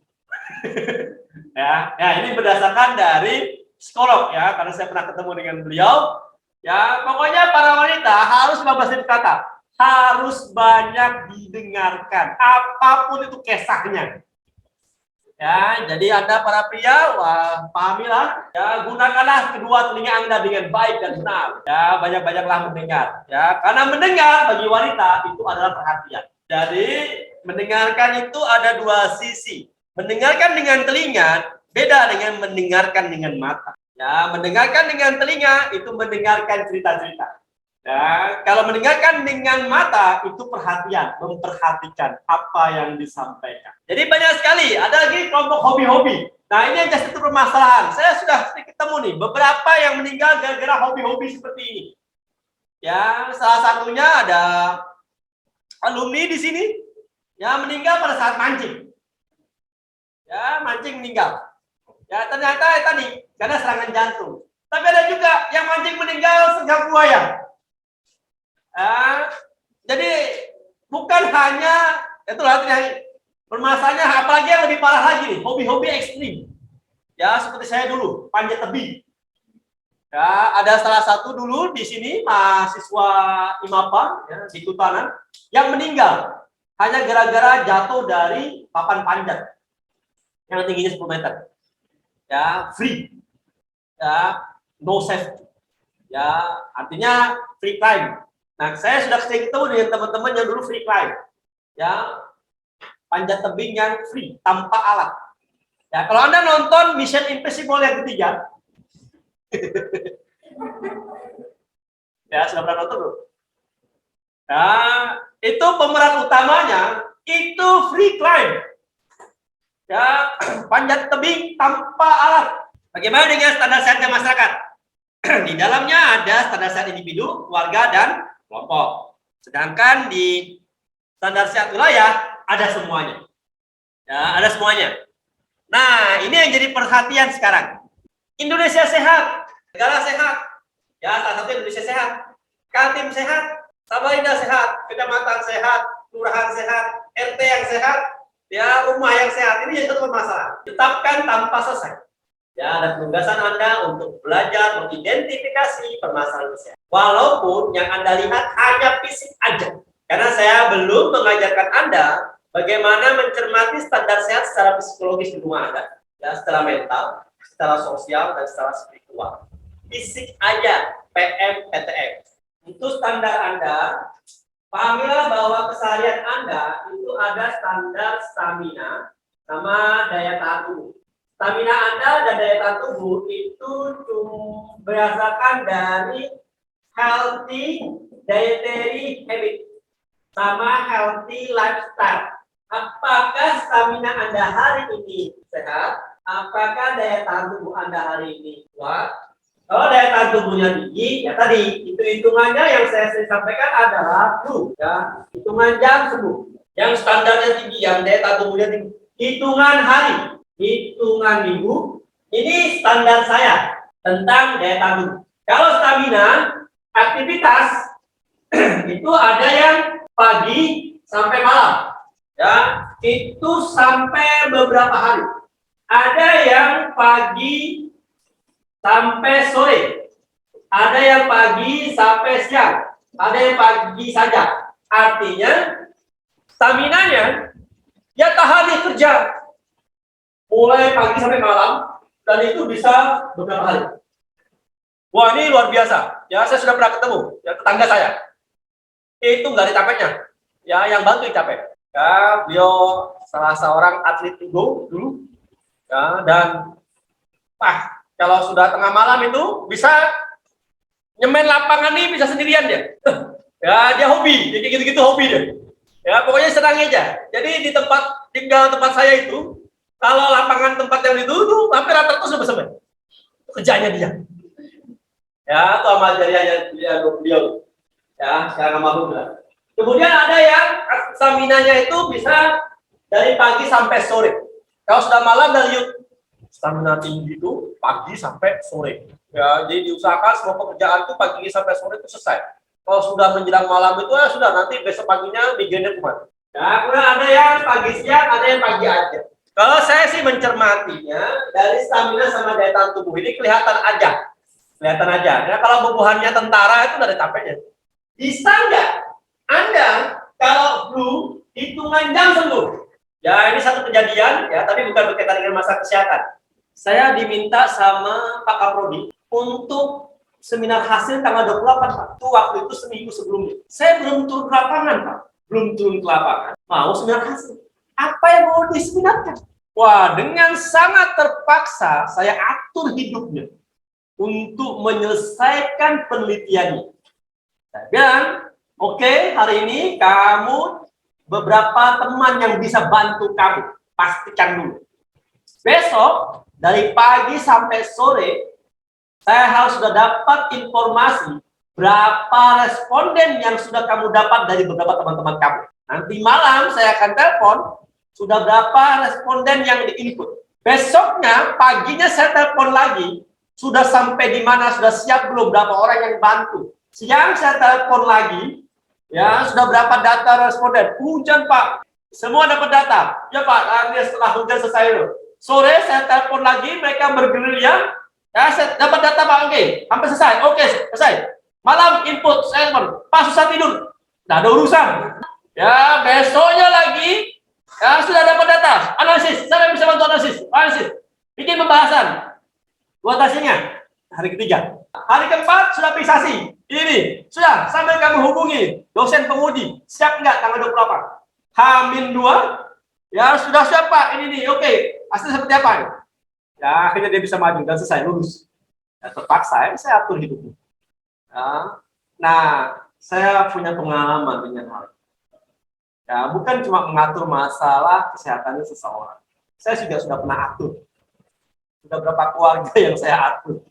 Ya, ini berdasarkan dari psikolog ya, karena saya pernah ketemu dengan beliau. Ya, pokoknya para wanita harus 15.000 kata. Harus banyak didengarkan, apapun itu kisahnya. Ya, jadi Anda para pria, wah, pahamilah, ya, gunakanlah kedua telinga Anda dengan baik dan benar. Ya, banyak-banyaklah mendengar. Ya, karena mendengar bagi wanita itu adalah perhatian. Jadi, mendengarkan itu ada dua sisi. Mendengarkan dengan telinga beda dengan mendengarkan dengan mata. Ya, mendengarkan dengan telinga itu mendengarkan cerita-cerita. Ya, kalau mendengarkan dengan mata itu perhatian, memperhatikan apa yang disampaikan. Jadi banyak sekali, ada lagi kelompok hobi-hobi. Nah, ini yang jadi satu permasalahan. Saya sudah ketemu nih beberapa yang meninggal gara-gara hobi-hobi seperti ini. Ya, salah satunya ada alumni di sini. Ya, meninggal pada saat mancing. Ya, mancing meninggal. Ya, ternyata tadi karena serangan jantung. Tapi ada juga yang mancing meninggal sergap buaya. Jadi bukan hanya itulah permasalahannya, apalagi yang lebih parah lagi nih, hobi-hobi ekstrim. Ya, seperti saya dulu, panjat tebing. Ya, ada salah satu dulu di sini mahasiswa IMAPA ya, di Kutanan yang meninggal hanya gara-gara jatuh dari papan panjat yang tingginya 10 meter. Ya, free. Ya, no safety. Ya, artinya free climb. Nah, saya sudah sering ketemu dengan teman-teman yang dulu free climb. Ya, panjat tebing yang free, tanpa alat. Ya, kalau Anda nonton Mission Impossible yang ketiga, ya, sudah pernah nonton belum? Nah, itu pemeran utamanya itu free climb. Ya, panjat tebing tanpa alat. Bagaimana dengan standar sehatnya masyarakat? Di dalamnya ada standar sehat individu, keluarga, dan kelompok. Sedangkan di standar sehat wilayah ada semuanya. Ya, ada semuanya. Nah, ini yang jadi perhatian sekarang. Indonesia sehat, negara sehat. Ya, salah satu Indonesia sehat. Kaltim sehat, Samarinda sehat, kecamatan sehat, kelurahan sehat, RT yang sehat, ya, rumah yang sehat. Ini jadi satu masalah. Tetapkan tanpa selesai. Ya, ada penugasan Anda untuk belajar mengidentifikasi permasalahan kesehatan. Walaupun yang Anda lihat hanya fisik aja. Karena saya belum mengajarkan Anda bagaimana mencermati standar sehat secara psikologis di rumah Anda. Ya, secara mental, secara sosial, dan secara spiritual. Fisik aja, PM, PTM. Itu standar Anda. Pahamilah bahwa keseharian Anda itu ada standar stamina sama daya tahan tubuh. Stamina Anda dan daya tahan tubuh itu berdasarkan dari healthy dietary habit sama healthy lifestyle. Apakah stamina Anda hari ini sehat? Apakah daya tahan tubuh Anda hari ini kuat? Kalau daya tahan tubuhnya tinggi, ya tadi itu hitungannya yang saya sampaikan adalah ya, hitungan jam sembuh. Yang standarnya tinggi, yang daya tahan tubuhnya tinggi. Hitungan hari, hitungan minggu, ini standar saya tentang daya tahan tubuh. Kalau stamina, aktivitas itu ada yang pagi sampai malam, ya itu sampai beberapa hari. Ada yang pagi sampai sore, ada yang pagi sampai siang, ada yang pagi saja. Artinya staminanya ya tahan kerja mulai pagi sampai malam, dan itu bisa beberapa hari. Wah, ini luar biasa. Ya, saya sudah pernah ketemu ya, tetangga saya. Itu nggak ada capeknya. Ya, yang bantu capek. Ya, beliau salah seorang atlet judo dulu. Ya, dan kalau sudah tengah malam itu bisa nyemen lapangan nih, bisa sendirian dia. Ya, dia hobi, jadi gitu-gitu hobi dia. Ya, pokoknya senang aja. Jadi di tempat tinggal tempat saya itu, kalau lapangan tempat yang itu hampir rata-rata sudah bersama. Kerjanya dia. Ya, itu amal jariahnya beliau. Ya, sekarang almarhum lah. Kemudian ada yang stamina-nya itu bisa dari pagi sampai sore. Kalau sudah malam dari stamina tinggi itu pagi sampai sore. Ya, jadi diusahakan semua pekerjaan itu pagi sampai sore itu selesai. Kalau sudah menjelang malam itu ya sudah, nanti besok paginya migrainnya kumat. Ya, kemudian ada yang pagi siang, ada yang pagi aja. Kalau saya sih mencermatinya dari stamina sama daya tahan tubuh ini kelihatan aja. Kelihatan aja. Ya, kalau bubuhannya tentara itu nggak ada capeknya. Bisa nggak Anda kalau flu hitungan jam sembuh? Ya, ini satu kejadian ya, tapi bukan berkaitan dengan masalah kesehatan. Saya diminta sama Pak Kaprodi untuk seminar hasil tanggal 28, Pak. Itu waktu itu seminggu sebelumnya. Saya belum turun ke lapangan, Pak. Belum turun ke lapangan. Mau seminar hasil. Apa yang mau diseminarkan? Wah, dengan sangat terpaksa saya atur hidupnya untuk menyelesaikan penelitiannya. Saya bilang, oke, hari ini kamu beberapa teman yang bisa bantu kamu, pastikan dulu. Besok dari pagi sampai sore saya harus sudah dapat informasi berapa responden yang sudah kamu dapat dari beberapa teman-teman kamu. Nanti malam saya akan telepon, sudah berapa responden yang di-input. Besoknya, paginya saya telepon lagi, sudah sampai di mana, sudah siap belum, berapa orang yang bantu. Siang saya telepon lagi, ya sudah berapa data responden. Hujan Pak, semua dapat data. Ya Pak, nanti setelah hujan selesai loh. Sore saya telepon lagi, mereka bergerilya. Ya, saya dapat data Pak, oke, sampai selesai. Oke, selesai. Malam input, saya telepon, Pak susah tidur. Nggak ada urusan. Ya, besoknya lagi, ya sudah dapat data, analisis. Saya bisa bantu analisis. Bikin pembahasan. Buat hasilnya. Hari ketiga. Hari keempat sudah fiksasi. Ini sudah sampai kamu hubungi dosen penguji. Siap nggak tanggal 28? H-2. Ya sudah siap Pak. Ini nih. Oke. Hasil seperti apa? Ya akhirnya dia bisa maju dan selesai lulus. Ya, terpaksa saya atur hidupnya. Ya. Nah, saya punya pengalaman dengan hal ini. Ya, bukan cuma mengatur masalah kesehatannya seseorang. Saya juga sudah pernah atur. Sudah berapa keluarga yang saya atur.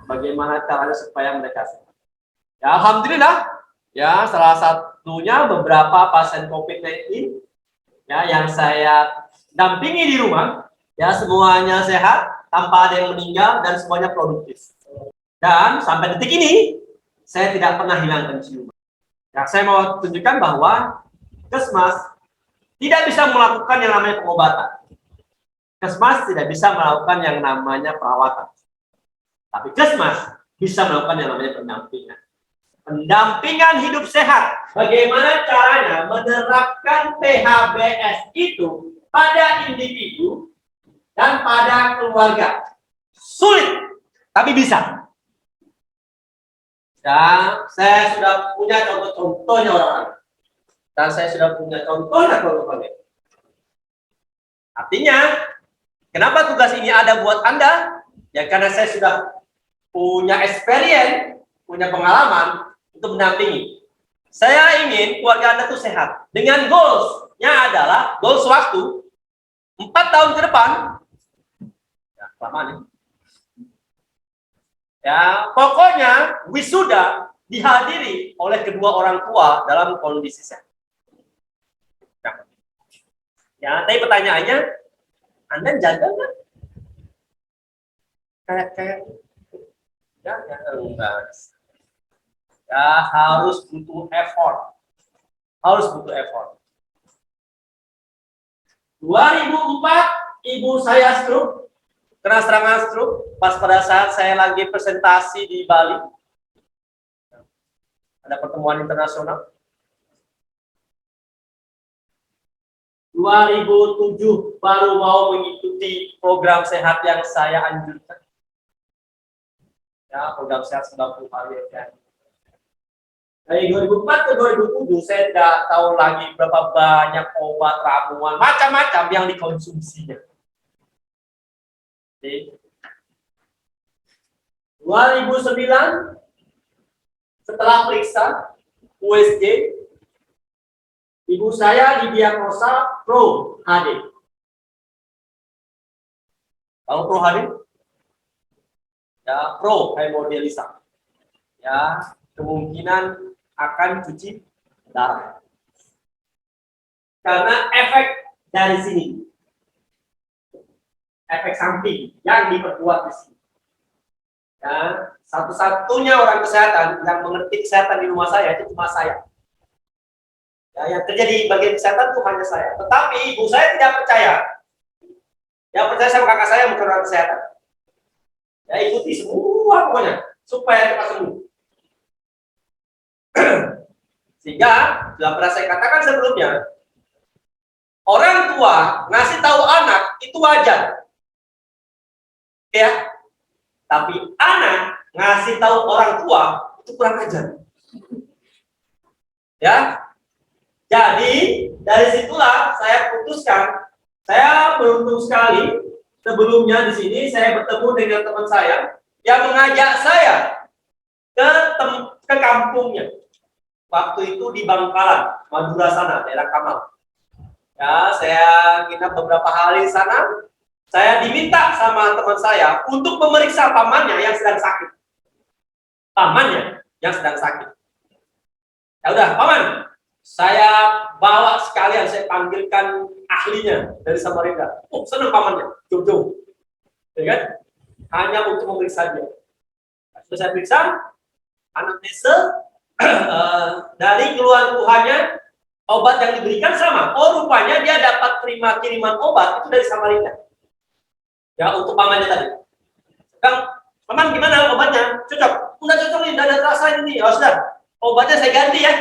Bagaimana caranya supaya mereka sehat. Ya, alhamdulillah. Ya, salah satunya beberapa pasien COVID-19 ya yang saya dampingi di rumah, ya semuanya sehat, tanpa ada yang meninggal dan semuanya produktif. Dan sampai detik ini saya tidak pernah hilang penciuman. Ya, saya mau tunjukkan bahwa Kesmas tidak bisa melakukan yang namanya pengobatan. Kesmas tidak bisa melakukan yang namanya perawatan. Tapi Kesmas bisa melakukan yang namanya pendampingan. Pendampingan hidup sehat. Bagaimana caranya menerapkan PHBS itu pada individu dan pada keluarga. Sulit, tapi bisa. Dan saya sudah punya contoh-contohnya orang-orang. Dan saya sudah punya contohnya teman-teman. Artinya, kenapa tugas ini ada buat Anda? Ya karena saya sudah punya experience, punya pengalaman untuk mendampingi. Saya ingin keluarga Anda itu sehat. Dengan goals-nya adalah goals waktu 4 tahun ke depan. Ya, lama nih. Ya, pokoknya wisuda dihadiri oleh kedua orang tua dalam kondisi sehat. Ya, tapi pertanyaannya, Anda jaga nggak? Kayak enggak. Ya, harus butuh effort. 2004, ibu saya stroke, kena serangan stroke, pas pada saat saya lagi presentasi di Bali. Ada pertemuan internasional. 2007 baru mau mengikuti program sehat yang saya anjurkan. Ya, program sehat 90 hari ya. Dari 2004 ke 2007 saya tidak tahu lagi berapa banyak obat ramuan macam-macam yang dikonsumsinya. Jadi, 2009 setelah periksa USG, ibu saya didiagnosa Pro HD. Tahu Pro HD? Ya, Pro hemodialisa. Ya, kemungkinan akan cuci darah. Karena efek dari sini. Efek samping yang diperkuat di sini. Ya, satu-satunya orang kesehatan yang mengerti kesehatan di rumah saya itu cuma saya. Ya, yang terjadi bagian kesehatan itu hanya saya. Tetapi ibu saya tidak percaya. Yang percaya sama kakak saya bukan orang kesehatan. Ya, ikuti semua pokoknya supaya cepat sembuh. Sehingga sudah pernah saya katakan sebelumnya, orang tua ngasih tahu anak itu wajar. Ya. Tapi anak ngasih tahu orang tua itu kurang ajar. Ya. Jadi, dari situlah saya putuskan, saya beruntung sekali, sebelumnya di sini saya bertemu dengan teman saya yang mengajak saya ke kampungnya. Waktu itu di Bangkalan, Madura sana, daerah Kamal. Ya, saya nginap beberapa hari di sana. Saya diminta sama teman saya untuk memeriksa pamannya yang sedang sakit. Pamannya yang sedang sakit. Ya udah, paman, Saya bawa sekalian, saya panggilkan ahlinya dari Samarinda. Oh, senang pamannya, jauh-jauh, ya kan? Hanya untuk memeriksa dia. Sudah saya periksa, anamnesa, dari keluhan Tuhannya, obat yang diberikan sama. Oh, rupanya dia dapat terima kiriman obat itu dari Samarinda. Ya, untuk pamannya tadi. Kang, paman gimana obatnya? Cocok? Udah cocok nih, udah ada rasa ini. Oh, sudah. Obatnya saya ganti ya.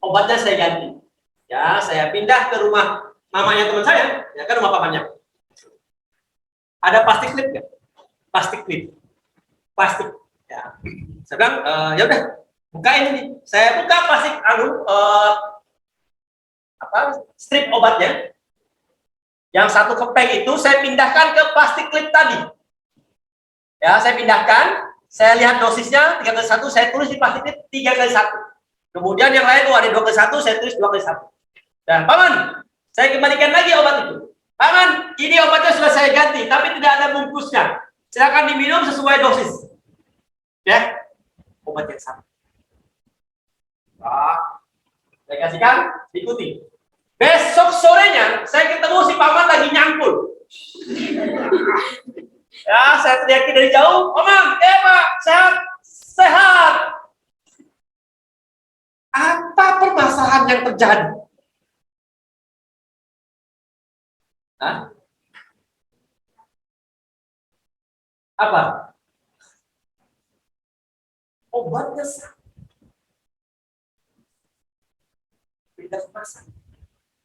Obatnya saya ganti. Ya, saya pindah ke rumah mamanya teman saya, ya ke rumah pamannya. Ada plastik klip nggak? Plastik klip. Plastik. Ya. Saya bilang, ya udah, buka ini nih. Saya buka plastik strip obatnya. Yang satu kepeng itu saya pindahkan ke plastik klip tadi. Ya, saya pindahkan. Saya lihat dosisnya 3x1, saya tulis di plastik klip 3x1. Kemudian yang lain, ada 2x1, saya tulis 2x1. Dan paman, saya kembalikan lagi obat itu. Paman, ini obatnya sudah saya ganti, tapi tidak ada bungkusnya. Silakan diminum sesuai dosis. Ya, obat yang sama. Saya kasihkan, ikuti. Besok sorenya, saya ketemu si paman lagi nyangkul. Ya, saya teriaki dari jauh, paman, Pak, sehat, sehat. Apa permasalahan yang terjadi? Hah? Apa? Obatnya sama. Beda kemasan.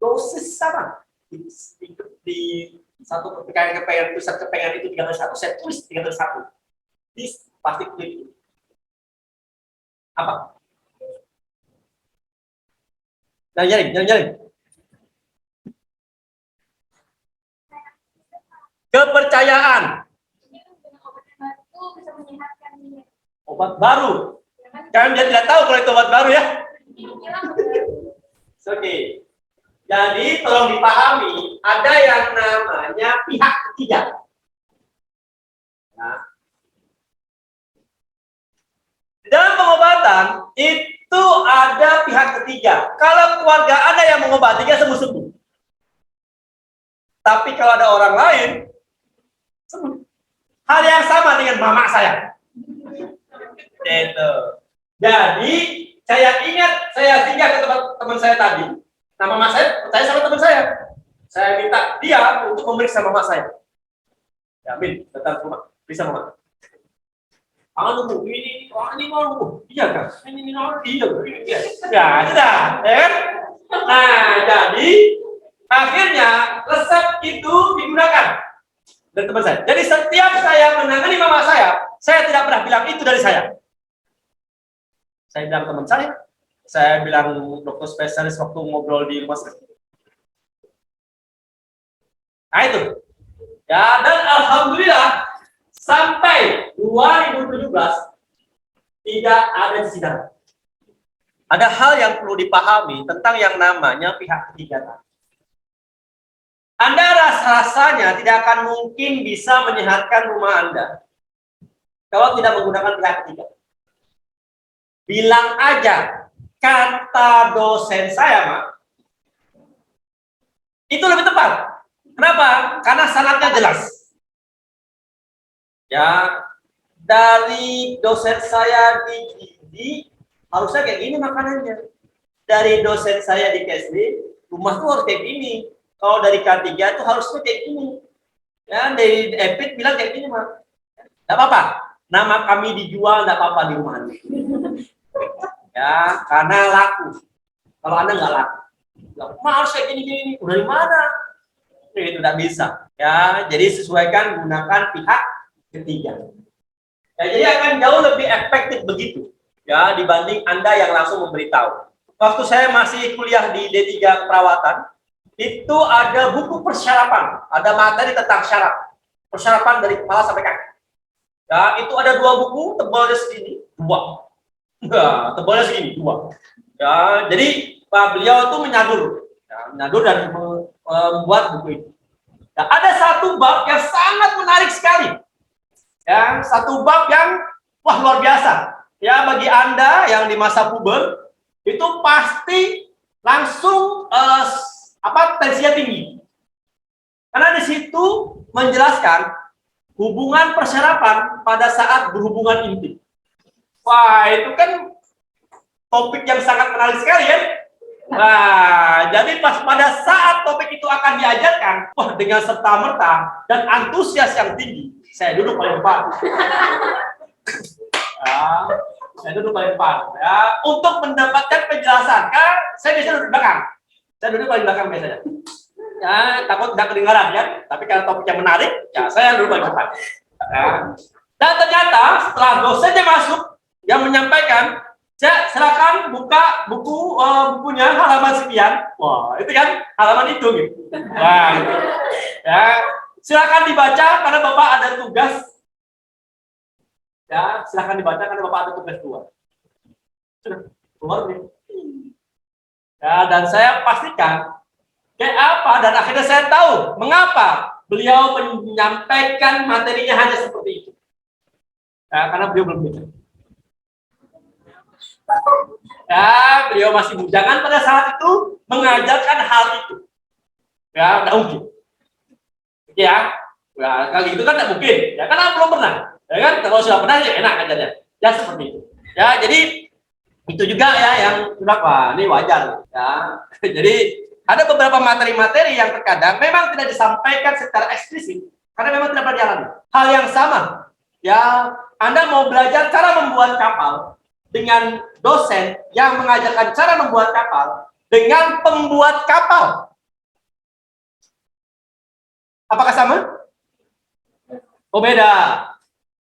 Dosis sama. Di satu kepengen pusat kepengen itu 3x1, saya tulis 3x1. Di plastik klip. Apa? Jangan. Kepercayaan. Obat baru. Kalian dia tidak tahu kalau itu obat baru ya. Oke. Jadi tolong dipahami, ada yang namanya pihak ketiga. Nah, di dalam pengobatan itu ada pihak ketiga. Kalau keluarga Anda yang mengobatinya sembuh-sembuh. Tapi kalau ada orang lain, sembuh. Hal yang sama dengan mama saya. Itu. Jadi saya ingat, saya singgah ke tempat teman saya tadi. Nah, mama saya percaya sama teman saya. Saya minta dia untuk memeriksa mama saya. Ya, Min, datang ke rumah. Bisa, mama. Ini mau, iya kan? Ini iya. Ya, sudah, ya kan? Nah, jadi akhirnya resep itu digunakan dari teman saya. Jadi setiap saya menangani mama saya tidak pernah bilang itu dari saya. Saya bilang teman saya bilang dokter spesialis waktu ngobrol di rumah sakit. Nah itu. Ya, dan alhamdulillah sampai 2017 tidak ada di sidang. Ada hal yang perlu dipahami tentang yang namanya pihak ketiga. Anda rasanya tidak akan mungkin bisa menyehatkan rumah Anda kalau tidak menggunakan pihak ketiga. Bilang aja, kata dosen saya, Mak, itu lebih tepat. Kenapa? Karena sanadnya jelas. Ya, dari dosen saya di gizi, harusnya kayak gini makanannya. Dari dosen saya di KSD, rumah tuh harus kayak gini. Kalau dari K3 tuh harusnya kayak gini. Ya, dari EPIT bilang kayak gini, Mak. Nggak apa-apa. Nama kami dijual, nggak apa-apa di rumah Anda. Ya, karena laku. Kalau Anda nggak laku, harus kayak gini-gini. Udah di mana? Itu tidak bisa. Ya, jadi sesuaikan gunakan pihak ketiga. Ya, jadi akan jauh lebih efektif begitu. Ya, dibanding Anda yang langsung memberitahu. Waktu saya masih kuliah di D3 keperawatan, itu ada buku persyaratan, ada materi tentang syarat. Persyaratan dari kepala sampai kaki. Ya, itu ada 2 buku, tebalnya segini, 2. Nah, tebalnya segini, 2. Ya, jadi Pak beliau itu menyadur dan membuat buku itu. Nah, ada satu bab yang sangat menarik sekali. Ya, satu bab yang wah luar biasa. Ya, bagi Anda yang di masa puber itu pasti langsung tensinya tinggi. Karena di situ menjelaskan hubungan perserapan pada saat berhubungan intim. Wah, itu kan topik yang sangat menarik sekali ya. Nah, jadi pada saat topik itu akan diajarkan, wah, dengan serta-merta dan antusias yang tinggi, saya duduk paling depan. Saya duduk paling depan. Ya, untuk mendapatkan penjelasan, kan saya biasa duduk belakang. Saya duduk paling belakang biasanya. Ya, takut tidak kedengaran ya. Tapi kalau topiknya menarik, ya saya duduk paling depan. Ya. Dan ternyata setelah dosennya masuk yang menyampaikan, silakan buka bukunya halaman sekian. Wah, itu kan halaman itu gitu. Nah, gitu. Ya, silakan dibaca karena Bapak ada tugas. Ya, silakan dibaca karena Bapak ada tugas keluar. Sudah keluar nih. Ya, dan saya pastikan kayak apa, dan akhirnya saya tahu mengapa beliau menyampaikan materinya hanya seperti itu. Ya, karena beliau belum bicara. Ya, beliau masih bujangan pada saat itu mengajarkan hal itu. Ya, tidak mungkin. Ya, kali itu kan tidak mungkin. Ya, karena belum pernah. Ya kan, kalau sudah pernah ya enak ajarnya. Ya seperti itu. Ya, jadi itu juga ya yang kenapa? Ini wajar. Ya, jadi ada beberapa materi-materi yang terkadang memang tidak disampaikan secara eksplisit karena memang tidak pernah dialami. Hal yang sama. Ya, Anda mau belajar cara membuat kapal dengan dosen yang mengajarkan cara membuat kapal dengan pembuat kapal. Apakah sama? Oh, beda.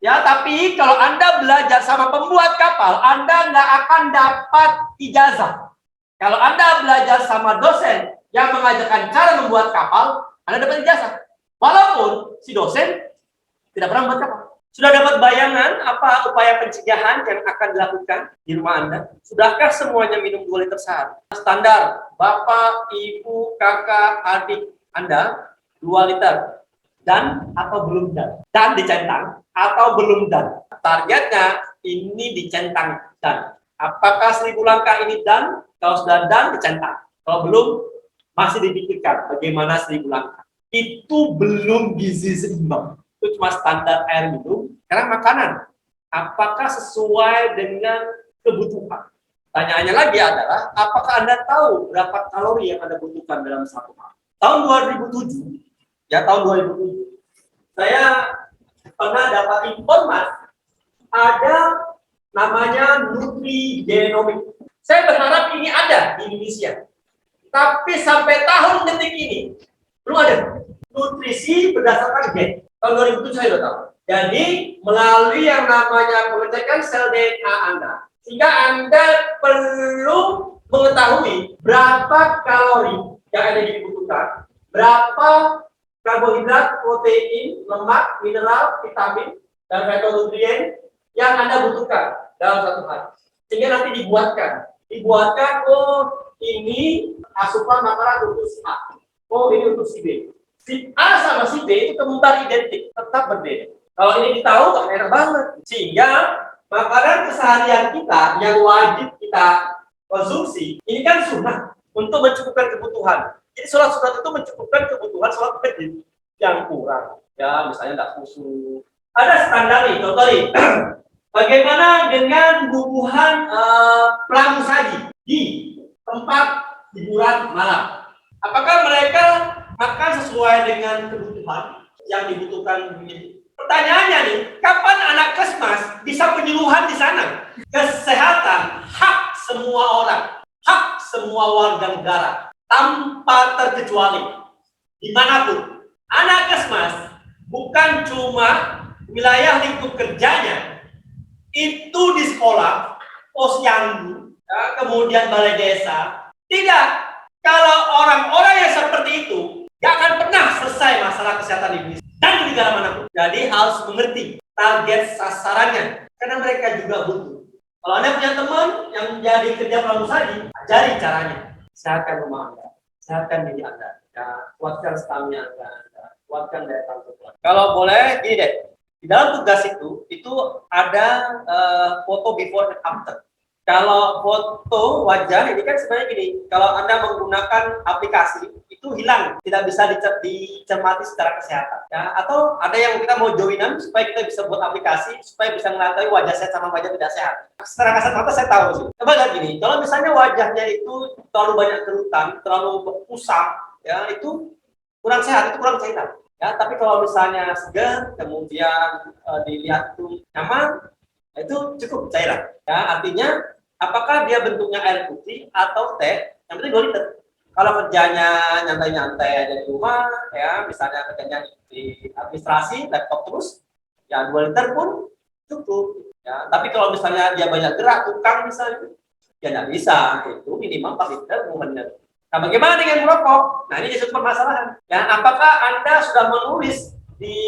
Ya, tapi kalau Anda belajar sama pembuat kapal, Anda nggak akan dapat ijazah. Kalau Anda belajar sama dosen yang mengajarkan cara membuat kapal, Anda dapat ijazah. Walaupun si dosen tidak pernah membuat kapal. Sudah dapat bayangan apa upaya pencegahan yang akan dilakukan di rumah Anda? Sudahkah semuanya minum 2 liter sehari? Standar, Bapak, Ibu, Kakak, adik Anda 2 liter. Dan atau belum dan? Dan dicentang atau belum dan? Targetnya ini dicentang dan. Apakah 1000 langkah ini dan? Kalau sudah dan, dicentang. Kalau belum, masih dipikirkan bagaimana 1000 langkah. Itu belum gizi seimbang. Itu cuma standar air minum. Karena makanan, apakah sesuai dengan kebutuhan? Pertanyaannya lagi adalah, apakah Anda tahu berapa kalori yang Anda butuhkan dalam satu hari? Tahun 2007, ya tahun 2007, saya pernah dapat informasi ada namanya nutrigenomik. Saya berharap ini ada di Indonesia. Tapi sampai tahun detik ini, belum ada. Nutrisi berdasarkan gen. Tahun 2007 saya sudah tahu. Jadi, melalui yang namanya pengecekan sel DNA Anda, sehingga Anda perlu mengetahui berapa kalori yang Anda dibutuhkan, berapa karbohidrat, protein, lemak, mineral, vitamin, dan fitonutrien yang Anda butuhkan dalam satu hari. Sehingga nanti dibuatkan, oh ini asupan makanan untuk si A, oh ini untuk si B. Si A sama si B itu kembar identik, tetap berbeda. Kalau ini ditahu, enak banget. Sehingga makanan keseharian kita yang wajib kita konsumsi, ini kan sunnah untuk mencukupkan kebutuhan. Jadi sholat sunat itu mencukupkan kebutuhan sholat wajib yang kurang. Ya, misalnya tidak khusyuk. Ada standar nih, contoh nih. Bagaimana dengan bubuhan pramusaji di tempat hiburan malam? Apakah mereka makan sesuai dengan kebutuhan yang dibutuhkan? Pertanyaannya nih, kapan anak kesmas bisa penyuluhan di sana? Kesehatan hak semua orang, hak semua warga negara, tanpa terkecuali. Dimanapun, anak kesmas bukan cuma wilayah lingkup kerjanya, itu di sekolah, posyandu, ya, kemudian balai desa. Tidak, kalau orang-orang yang seperti itu gak akan pernah selesai masalah kesehatan di Indonesia dan di negara manapun. Jadi harus mengerti target sasarannya, karena mereka juga butuh. Kalau Anda punya teman yang menjadi kerja pramusaji, ajari caranya. Sehatkan rumah Anda, sehatkan diri Anda, ya, kuatkan stamina Anda, kuatkan daya tahan tubuh. Kalau boleh, gini deh. Di dalam tugas itu ada foto before and after. Kalau foto wajah ini kan sebenarnya gini, kalau Anda menggunakan aplikasi itu hilang, tidak bisa dicermati secara kesehatan. Ya, atau ada yang kita mau joinan supaya kita bisa buat aplikasi supaya bisa mengetahui wajah sehat sama wajah tidak sehat. Secara kasat mata saya tahu sih. Coba lihat gini, kalau misalnya wajahnya itu terlalu banyak kerutan, terlalu pusam, ya itu kurang sehat, itu kurang sehat. Ya, tapi kalau misalnya segar, kemudian dilihat tuh nyaman, itu cukup cairan. Ya, artinya apakah dia bentuknya air putih atau teh, yang penting 2 liter. Kalau kerjanya nyantai-nyantai aja di rumah, ya misalnya kerjanya di administrasi, laptop terus, ya 2 liter pun cukup. Ya, tapi kalau misalnya dia banyak gerak, tukang misalnya, ya nggak bisa. Itu minimal 4 liter, benar. Nah, bagaimana dengan merokok? Nah, ini jadi satu permasalahan. Ya, apakah Anda sudah menulis di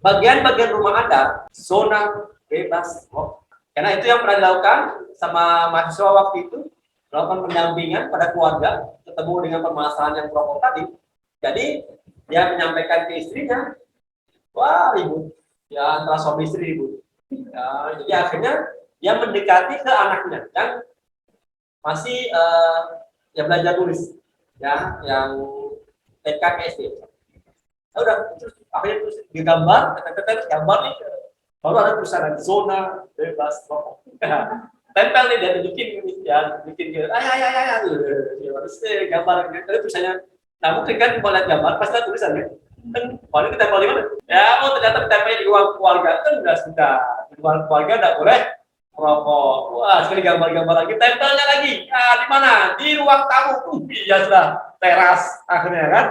bagian-bagian rumah Anda zona bebas rokok? Karena itu yang pernah dilakukan sama mahasiswa waktu itu, melakukan pendampingan pada keluarga, ketemu dengan permasalahan yang merokok tadi. Jadi dia menyampaikan ke istrinya, wah ribut, ya antara suami istri ribut. Ya, jadi akhirnya dia mendekati ke anaknya yang masih ya belajar tulis, ya yang TK ke SD. Ya udah, terus akhirnya terus digambar, gambar nih, baru ada tulisan zona bebas rokok. Tempel nih dia tunjukin, ya bikin gitu, terus gambar gitu tulisannya. Nah mungkin kan kalau lihat gambar pasti ada tulisannya. Kan paling ditempel di mana? Ya oh ternyata ditempelnya di ruang keluarga kan sudah di ruang keluarga tidak boleh merokok. Wah sekali gambar-gambar lagi, tempelnya lagi. Ah di mana? Di ruang tamu. Iya sudah teras akhirnya kan.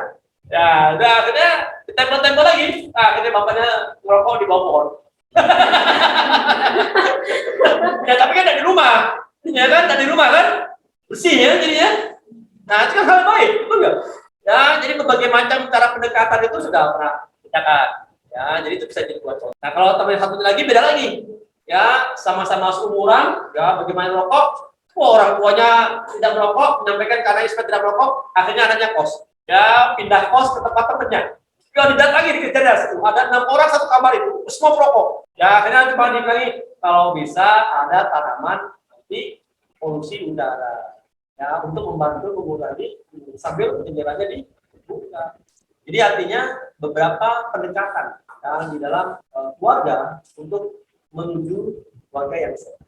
Ya udah akhirnya ditempel-tempel lagi. Akhirnya bapaknya merokok di bawah pohon. Ya tapi kan dari rumah, ya kan dari rumah kan bersih ya jadinya. Nah itu kan hal baik, betul nggak? Ya jadi berbagai macam cara pendekatan itu sudah pernah kita kan. Ya jadi itu bisa jadi buat contoh. Nah kalau teman satu lagi beda lagi, ya sama-sama seumuran, ya bagaimana merokok. Orang tuanya tidak merokok, menyampaikan karena supaya tidak merokok, akhirnya anaknya kos. Ya pindah kos ke tempat temannya. Ya tidak lagi dikejar situ. Ada 6 orang satu kamar itu, semua merokok. Ya akhirnya cuma dibilangi kalau bisa ada tanaman nanti polusi udara. Ya untuk membantu mengurangi sambil jendelanya dibuka. Jadi artinya beberapa pendekatan ya, di dalam keluarga untuk menuju keluarga yang sehat.